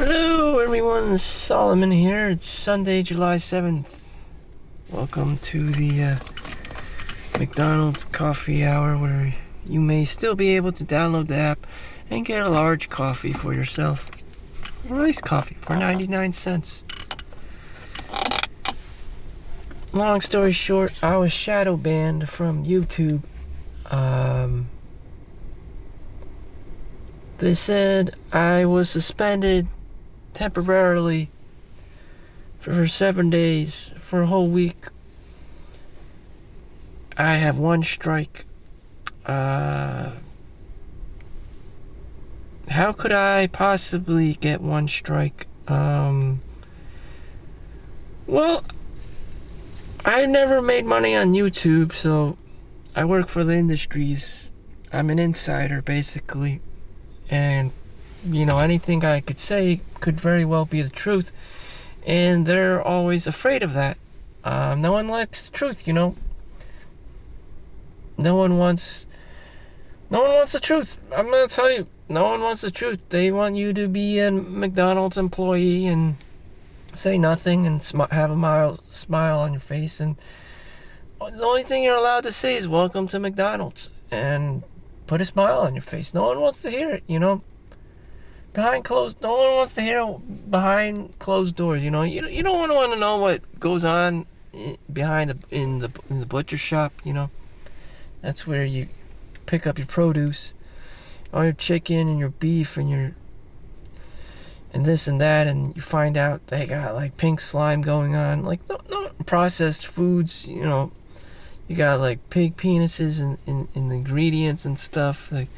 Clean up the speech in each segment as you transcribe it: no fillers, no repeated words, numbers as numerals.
Hello everyone, Solomon here. It's Sunday, July 7th. Welcome to the McDonald's coffee hour where you may still be able to download the app and get a large coffee for yourself. Or iced coffee for 99 cents. Long story short, I was shadow banned from YouTube. They said I was suspended temporarily for 7 days, for a whole week. I have one strike. How could I possibly get one strike? Well, I never made money on YouTube, so I work for the industries. I'm an insider, basically. And, anything I could say could very well be the truth. And they're always afraid of that. No one likes the truth, No one wants the truth. I'm gonna tell you, no one wants the truth. They want you to be a McDonald's employee and say nothing and have a mild smile on your face. And the only thing you're allowed to say is "Welcome to McDonald's" and put a smile on your face. No one wants to hear it, Behind closed, no one wants to hear behind closed doors. You don't want to know what goes on behind in the butcher shop. That's where you pick up your produce, all your chicken and your beef and this and that, and you find out they got like pink slime going on, like no processed foods. You got like pig penises in the ingredients and stuff. Like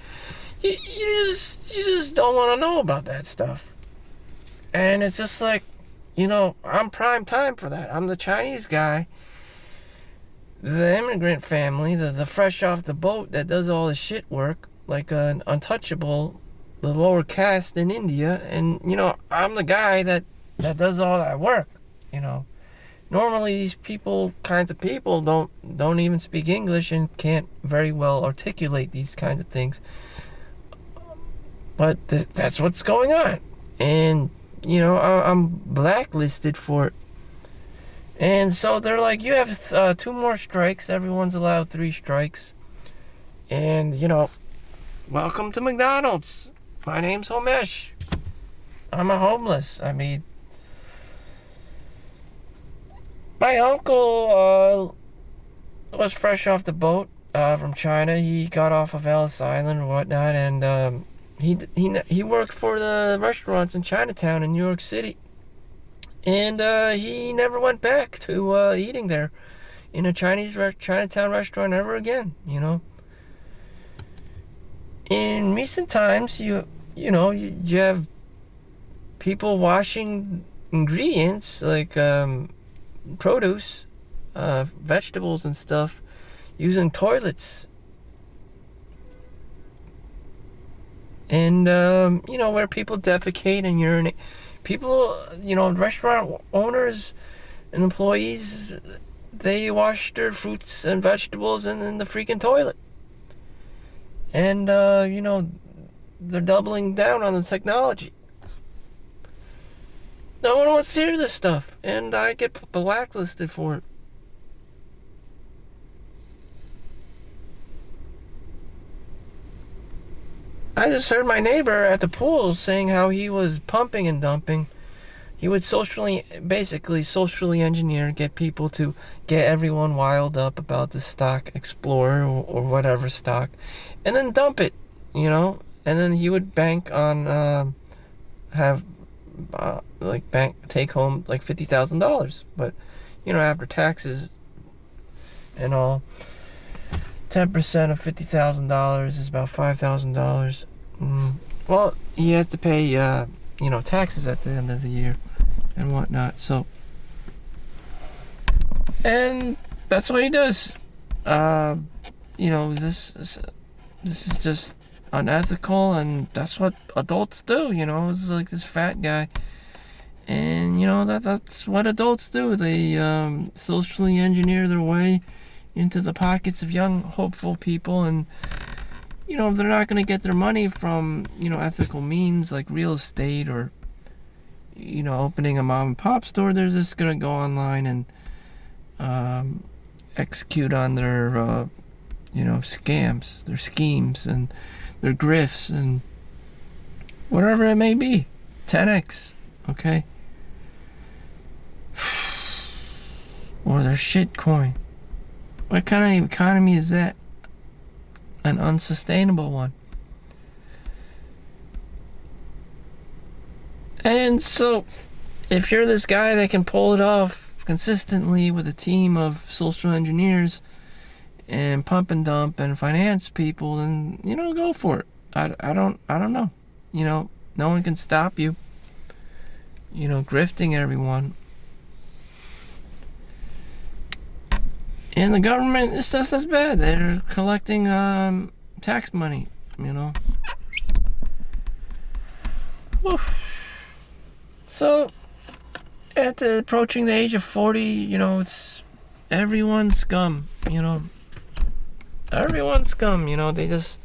you just don't want to know about that stuff. And it's just like, I'm prime time for that. I'm the Chinese guy, the immigrant family, the fresh off the boat that does all the shit work, like an untouchable, the lower caste in India. And, I'm the guy that does all that work, Normally these kinds of people don't even speak English and can't very well articulate these kinds of things. But that's what's going on. And, I'm blacklisted for it. And so they're like, you have 2 more strikes. Everyone's allowed 3 strikes. And, welcome to McDonald's. My name's Homesh. I'm a homeless. I mean, my uncle was fresh off the boat from China. He got off of Ellis Island or whatnot, and he worked for the restaurants in Chinatown in New York City. And he never went back to eating there in a Chinatown restaurant ever again, In recent times, you have people washing ingredients like produce, vegetables and stuff, using toilets. And, where people defecate and urinate. People, restaurant owners and employees, they wash their fruits and vegetables in the freaking toilet. And, they're doubling down on the technology. No one wants to hear this stuff, and I get blacklisted for it. I just heard my neighbor at the pool saying how he was pumping and dumping. He would basically socially engineer, get people to get everyone wild up about the stock Explorer or whatever stock, and then dump it, and then he would bank on, take home like $50,000, but, after taxes and all, 10% of $50,000 is about $5,000. Well, he has to pay, taxes at the end of the year and whatnot. So, and that's what he does. This is just unethical, and that's what adults do. It's like this fat guy, and that's what adults do. They socially engineer their way into the pockets of young, hopeful people, and they're not going to get their money from ethical means like real estate or opening a mom and pop store, they're just gonna go online and execute on their scams, their schemes, and their grifts, and whatever it may be. 10x, okay? Or their shit coin. What kind of economy is that? An unsustainable one. And so, if you're this guy that can pull it off consistently with a team of social engineers and pump and dump and finance people, then go for it. I don't know. No one can stop you. Grifting everyone. And the government is just as bad. They're collecting tax money. So, approaching the age of 40, it's everyone's scum. Everyone's scum. They just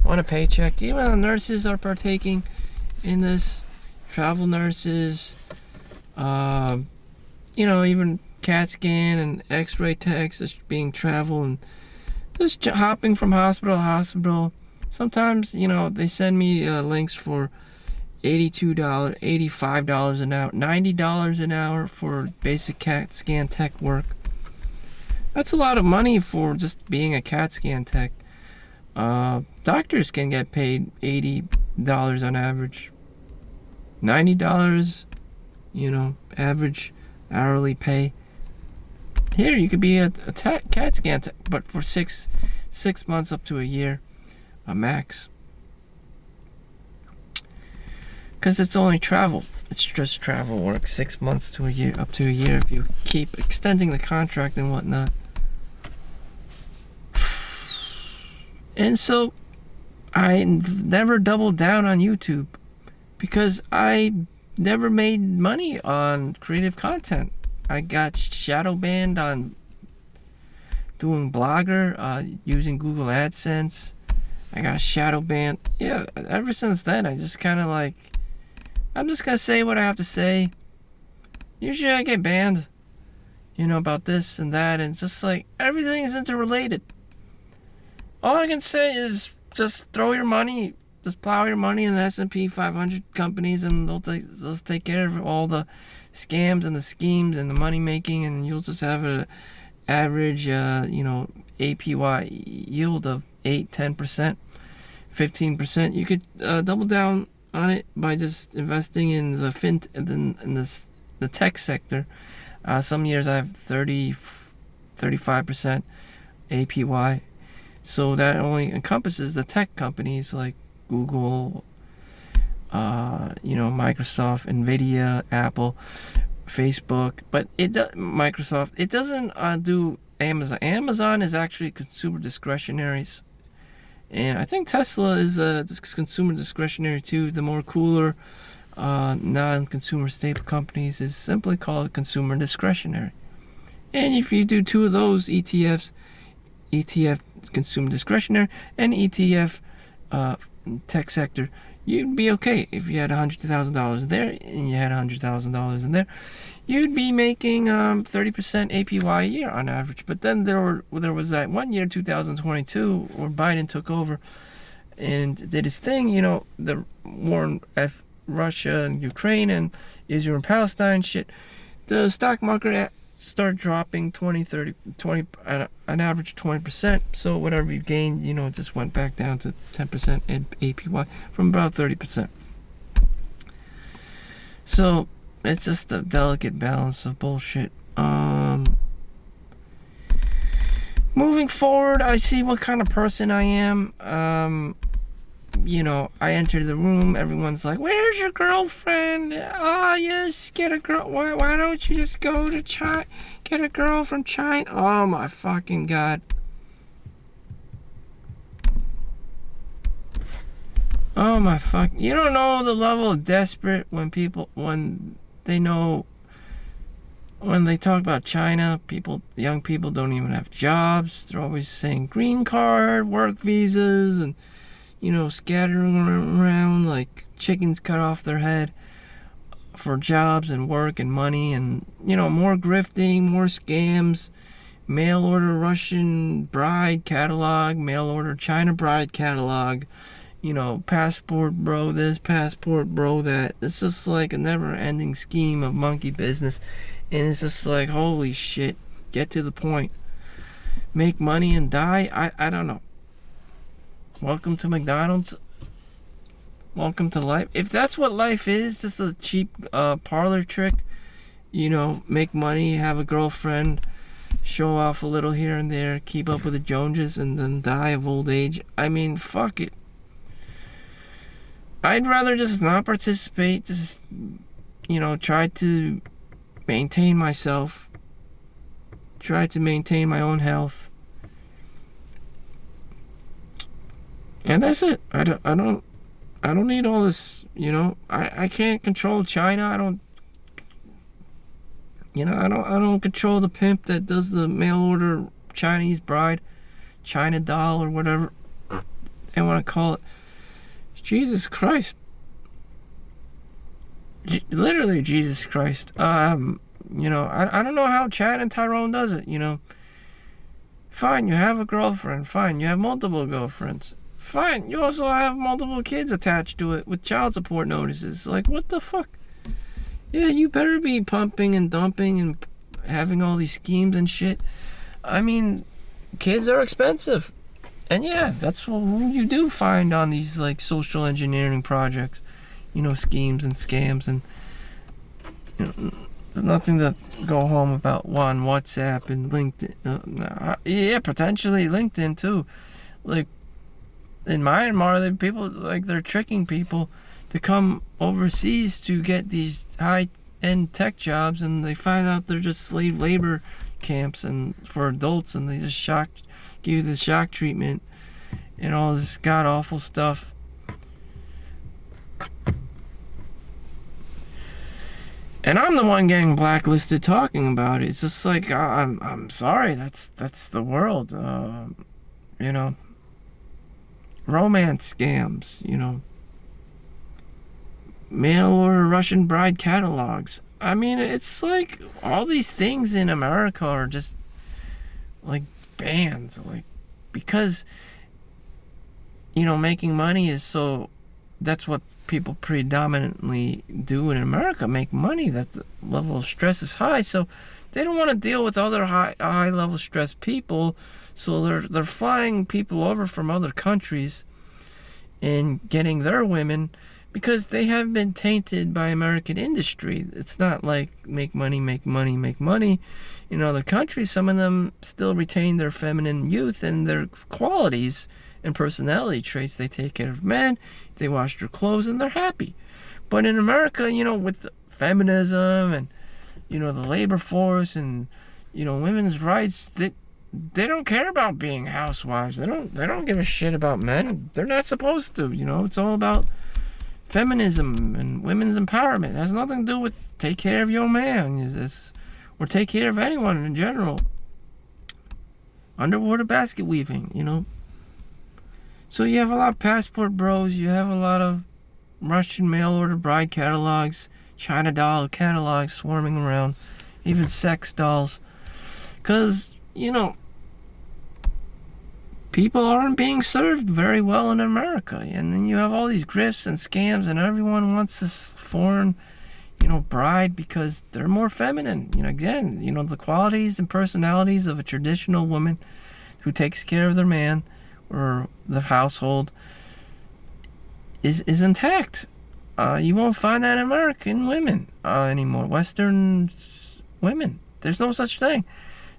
want a paycheck. Even the nurses are partaking in this. Travel nurses, even CAT scan and X-ray techs is being travel and just hopping from hospital to hospital. Sometimes, they send me links for $82, $85 an hour, $90 an hour for basic CAT scan tech work. That's a lot of money for just being a CAT scan tech. Doctors can get paid $80 on average. $90, average hourly pay. Here, you could be a CAT scan tech, but for six months up to a year, a max. Because it's only travel. It's just travel work. 6 months to a year, up to a year, if you keep extending the contract and whatnot. And so, I never doubled down on YouTube because I never made money on creative content. I got shadow banned on doing Blogger, using Google AdSense. I got shadow banned. Yeah, ever since then, I just kind of I'm just going to say what I have to say. Usually I get banned, about this and that, and it's just everything's interrelated. All I can say is just throw your money, just plow your money in the S&P 500 companies, and they'll take care of all the scams and the schemes and the money making, and you'll just have an average, APY yield of 8, 10%, 15%. You could double down on it by just investing in the the tech sector. Some years I have 35% APY. So that only encompasses the tech companies like Google, Microsoft, Nvidia, Apple, Facebook. But Microsoft. It doesn't do Amazon. Amazon is actually consumer discretionaries, and I think Tesla is consumer discretionary too. The more cooler, non-consumer staple companies is simply called consumer discretionary. And if you do two of those ETF consumer discretionary and ETF tech sector, you'd be okay. If you had $100,000 there and you had $100,000 in there, you'd be making 30% APY a year on average. But then there was that one year, 2022, where Biden took over and did his thing. The war in Russia and Ukraine and Israel and Palestine shit. The stock market start dropping 20 an average 20%. So whatever you gained, it just went back down to 10% APY from about 30%. So it's just a delicate balance of bullshit. Moving forward, I see what kind of person I am. I enter the room, everyone's like, where's your girlfriend? Yes, get a girl. Why don't you just go to China, get a girl from China? Oh my fucking God. Oh my fuck. You don't know the level of desperate when they talk about China, young people don't even have jobs. They're always saying green card, work visas, and scattering around like chickens cut off their head. for jobs and work and money, and more grifting, more scams, mail order Russian bride catalog, mail order China bride catalog, passport bro this, passport bro that. It's just like a never-ending scheme of monkey business, and it's just like, holy shit, get to the point. Make money and die? I don't know. Welcome to McDonald's. Welcome to life. If that's what life is, just a cheap parlor trick, make money, have a girlfriend, show off a little here and there, keep up with the Joneses, and then die of old age. I mean, fuck it. I'd rather just not participate, just, try to maintain myself, try to maintain my own health. And that's it. I don't need all this, I can't control China. I don't control the pimp that does the mail order Chinese bride, China doll, or whatever they want to call it. Jesus Christ. Literally Jesus Christ. I don't know how Chad and Tyrone does it, Fine, you have a girlfriend. Fine, you have multiple girlfriends. Fine, you also have multiple kids attached to it with child support notices. Like, what the fuck? Yeah, you better be pumping and dumping and having all these schemes and shit. I mean, kids are expensive. And yeah, that's who you do find on these, like, social engineering projects. Schemes and scams, and there's nothing to go home about on WhatsApp and LinkedIn. Yeah, potentially LinkedIn too. Like, in Myanmar, they're tricking people to come overseas to get these high-end tech jobs, and they find out they're just slave labor camps and for adults, and they just give you the shock treatment and all this god-awful stuff. And I'm the one getting blacklisted talking about it. It's just like, I'm sorry, that's the world. Romance scams, mail order Russian bride catalogs. I mean, it's like all these things in America are just like banned, like, because making money is so, that's what people predominantly do in America, make money. That the level of stress is high, so they don't want to deal with other high level stress people, so they're flying people over from other countries and getting their women, because they have been tainted by American industry. It's not like make money in other countries. Some of them still retain their feminine youth and their qualities and personality traits. They take care of men, they wash their clothes, and they're happy. But in America, with feminism and the labor force and women's rights, they don't care about being housewives. They don't give a shit about men. They're not supposed to. It's all about feminism and women's empowerment. It has nothing to do with take care of your man, or take care of anyone in general. Underwater basket weaving, So you have a lot of passport bros, you have a lot of Russian mail order bride catalogs, China doll catalogs swarming around, even sex dolls. Because, people aren't being served very well in America. And then you have all these grifts and scams, and everyone wants this foreign, bride because they're more feminine. Again, the qualities and personalities of a traditional woman who takes care of their man or the household is intact. You won't find that in American women anymore. Western women. There's no such thing.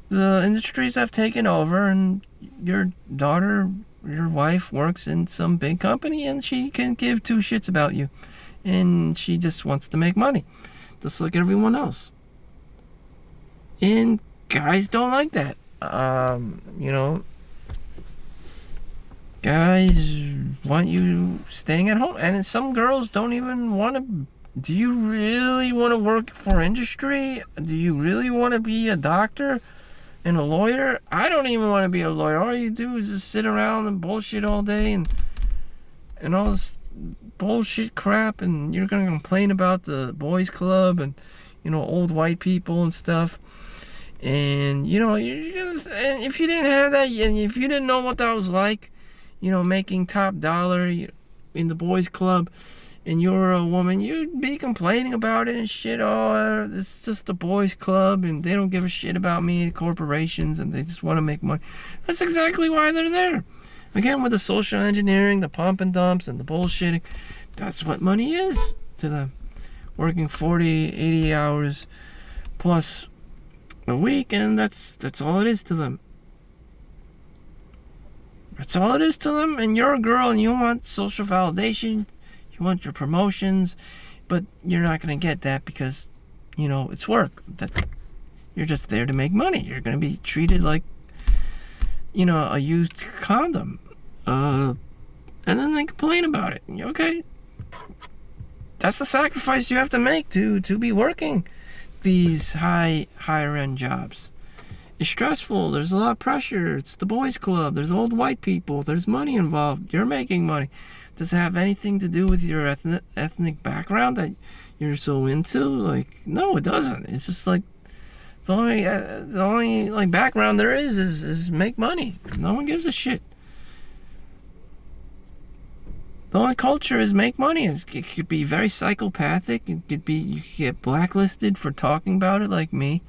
The industries have taken over, and your daughter, your wife works in some big company, and she can give two shits about you. And she just wants to make money, just like everyone else. And guys don't like that. Guys want you staying at home, and some girls don't even want to. Do you really want to work for industry? Do you really want to be a doctor and a lawyer? I don't even want to be a lawyer. All you do is just sit around and bullshit all day and all this bullshit crap, and you're gonna complain about the boys club and old white people and stuff. And and if you didn't have that, and if you didn't know what that was like, making top dollar in the boys club, and you're a woman, you'd be complaining about it and shit. Oh, it's just the boys club, and they don't give a shit about me, corporations, and they just want to make money. That's exactly why they're there. Again, with the social engineering, the pump and dumps, and the bullshitting, that's what money is to them. Working 40, 80 hours plus a week, and that's all it is to them. That's all it is to them. And you're a girl, and you want social validation, you want your promotions, but you're not going to get that because, it's work. You're just there to make money. You're going to be treated like, a used condom. And then they complain about it. Okay. That's the sacrifice you have to make to be working these higher end jobs. It's stressful. There's a lot of pressure. It's the boys club. There's old white people. There's money involved. You're making money. Does it have anything to do with your ethnic background that you're so into? Like, no, it doesn't. It's just like the only like background there is make money. No one gives a shit. The only culture is make money. It could be very psychopathic. You could get blacklisted for talking about it, like me.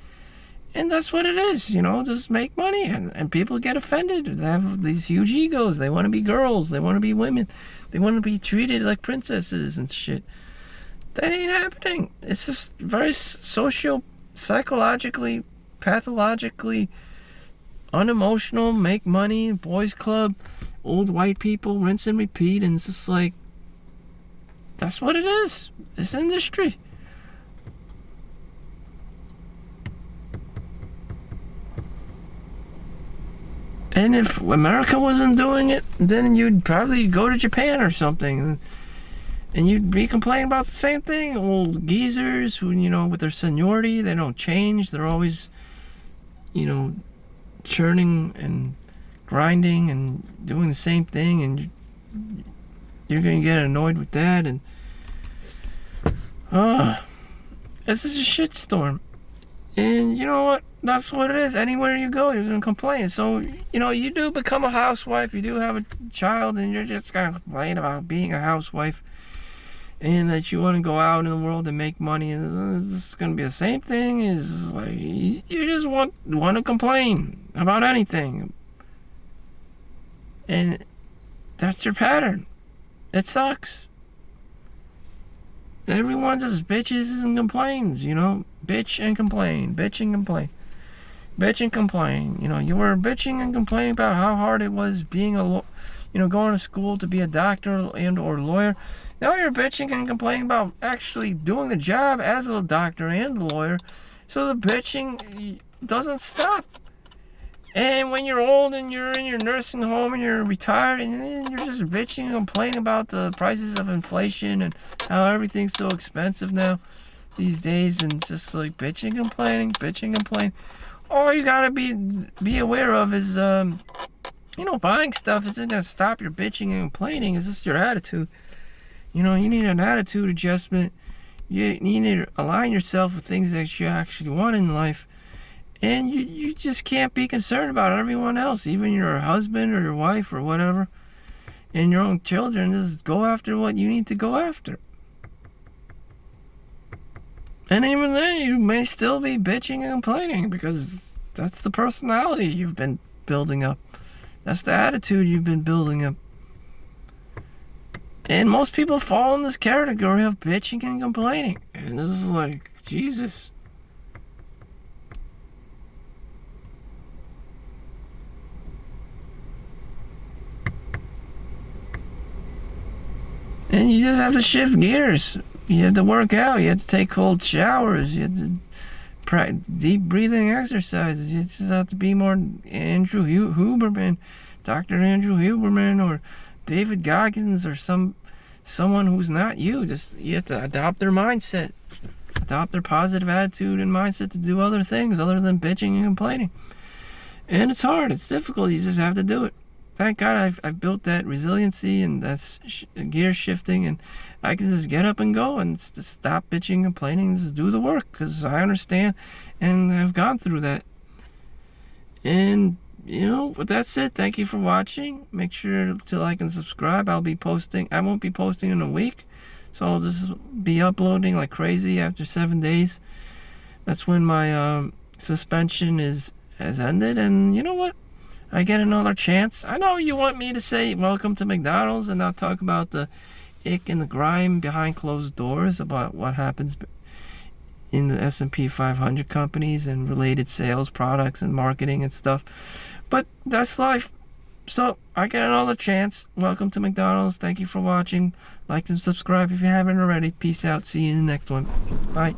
And that's what it is, just make money. And people get offended. They have these huge egos. They want to be girls. They want to be women. They want to be treated like princesses and shit. That ain't happening. It's just very psychologically, pathologically unemotional, make money, boys club, old white people, rinse and repeat. And it's just like, that's what it is. It's industry. And if America wasn't doing it, then you'd probably go to Japan or something. And you'd be complaining about the same thing. Old geezers who, with their seniority, they don't change. They're always, churning and grinding and doing the same thing. And you're going to get annoyed with that. And, this is a shitstorm. And you know what? That's what it is. Anywhere you go, you're going to complain. So, you do become a housewife. You do have a child, and you're just going to complain about being a housewife. And that you want to go out in the world and make money. And this is going to be the same thing. Is like, you just want to complain about anything. And that's your pattern. It sucks. Everyone just bitches and complains, bitch and complain, bitch and complain, bitch and complain. You were bitching and complaining about how hard it was being going to school to be a doctor and or lawyer. Now you're bitching and complaining about actually doing the job as a doctor and a lawyer. So the bitching doesn't stop. And when you're old and you're in your nursing home and you're retired and you're just bitching and complaining about the prices of inflation and how everything's so expensive now these days, and just like bitching and complaining. All you gotta be aware of is, buying stuff isn't gonna stop your bitching and complaining. It's just your attitude. You need an attitude adjustment. You need to align yourself with things that you actually want in life. And you just can't be concerned about everyone else, even your husband or your wife or whatever, and your own children. Just go after what you need to go after. And even then, you may still be bitching and complaining because that's the personality you've been building up. That's the attitude you've been building up. And most people fall in this category of bitching and complaining. And this is like, Jesus. And you just have to shift gears. You have to work out. You have to take cold showers. You have to deep breathing exercises. You just have to be more Andrew Huberman, Dr. Andrew Huberman, or David Goggins, or someone who's not you. You have to adopt their mindset, adopt their positive attitude and mindset to do other things other than bitching and complaining. And it's hard. It's difficult. You just have to do it. thank God I've built that resiliency and that's gear shifting, and I can just get up and go and just stop bitching and complaining and just do the work, because I understand and I've gone through that. And but that's it. Thank you for watching. Make sure to like and subscribe. I won't be posting in a week, so I'll just be uploading like crazy after 7 days. That's when my suspension has ended, and you know what? I get another chance. I know you want me to say welcome to McDonald's and not talk about the ick and the grime behind closed doors about what happens in the S&P 500 companies and related sales, products, and marketing and stuff. But that's life. So I get another chance. Welcome to McDonald's. Thank you for watching. Like and subscribe if you haven't already. Peace out. See you in the next one. Bye.